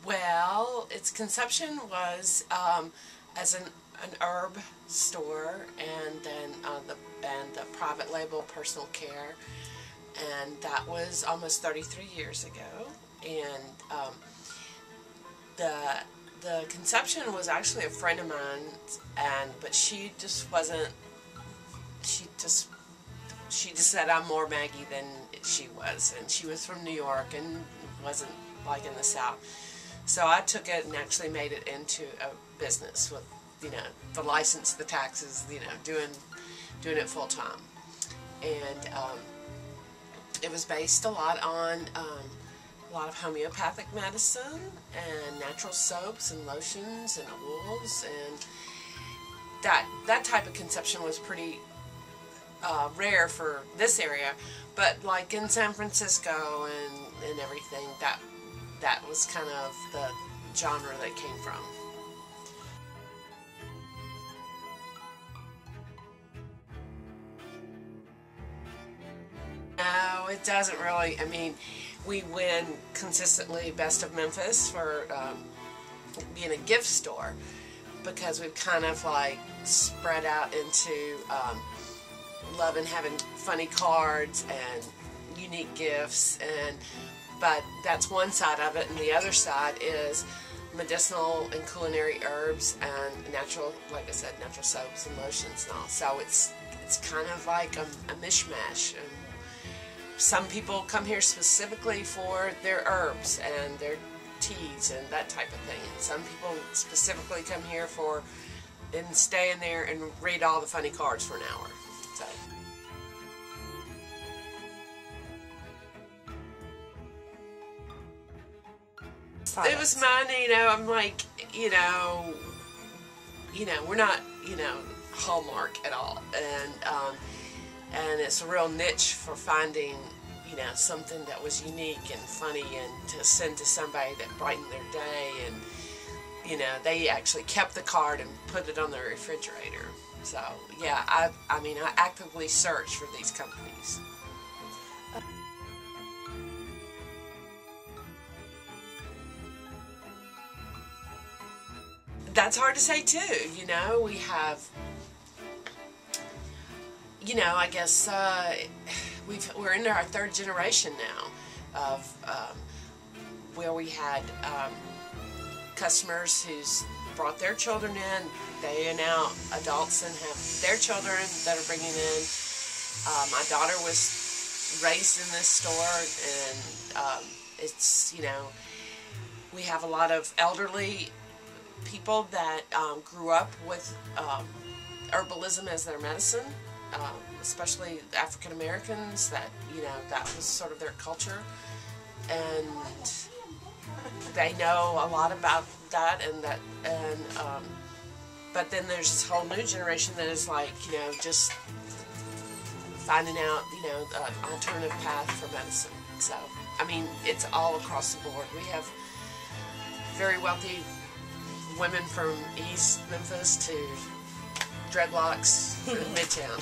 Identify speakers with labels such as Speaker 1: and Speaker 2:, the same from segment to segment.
Speaker 1: Well, its conception was as an herb store, and then the private label personal care, and that was almost 33 years ago. And the conception was actually a friend of mine, but she just wasn't. She just said I'm more Maggie than she was, and she was from New York and wasn't like in the South. So I took it and actually made it into a business with, the license, the taxes, doing it full time. And it was based a lot on a lot of homeopathic medicine and natural soaps and lotions and oils, and that type of conception was pretty rare for this area, but like in San Francisco and everything, that was kind of the genre that came from. No, it doesn't really. I mean, we win consistently Best of Memphis for being a gift store, because we've kind of like spread out into loving having funny cards and unique gifts, but that's one side of it, and the other side is medicinal and culinary herbs and natural, like I said, natural soaps and lotions and all. So it's kind of like a mishmash. And some people come here specifically for their herbs and their teas and that type of thing, and some people specifically come here and stay in there and read all the funny cards for an hour. So. It was money, I'm like, we're not, Hallmark at all, and it's a real niche for finding, something that was unique and funny and to send to somebody that brightened their day, and, they actually kept the card and put it on their refrigerator. So, yeah, I mean, I actively search for these companies. That's hard to say too, we have, I guess we're into our third generation now of where we had customers who's brought their children in. They are now adults and have their children that are bringing in. My daughter was raised in this store, and it's, we have a lot of elderly people that grew up with herbalism as their medicine, especially African Americans, that that was sort of their culture, and they know a lot about that, but then there's this whole new generation that is like, just finding out, an alternative path for medicine. So, I mean, it's all across the board. We have very wealthy women from East Memphis to dreadlocks in Midtown.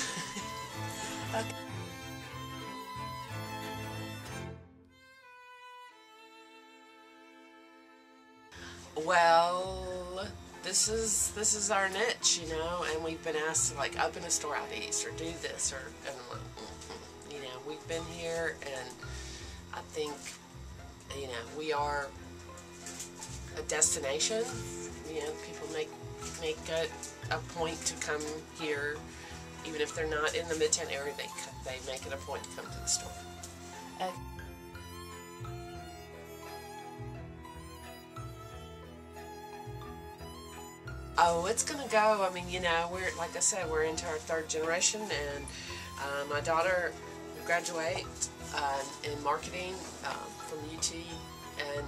Speaker 1: Okay. Well, this is our niche, and we've been asked to like open a store out east or do this, and I'm like, we've been here, and I think, we are a destination. People make a point to come here, even if they're not in the Midtown area. They make it a point to come to the store. Oh, it's gonna go. I mean, we're, like I said, we're into our third generation, and my daughter will graduate in marketing from UT, and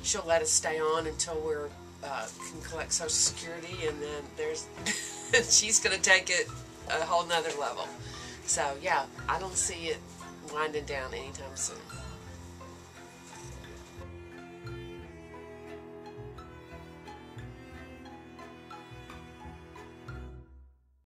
Speaker 1: she'll let us stay on until we're can collect Social Security, and then she's gonna take it a whole nother level. So yeah, I don't see it winding down anytime soon.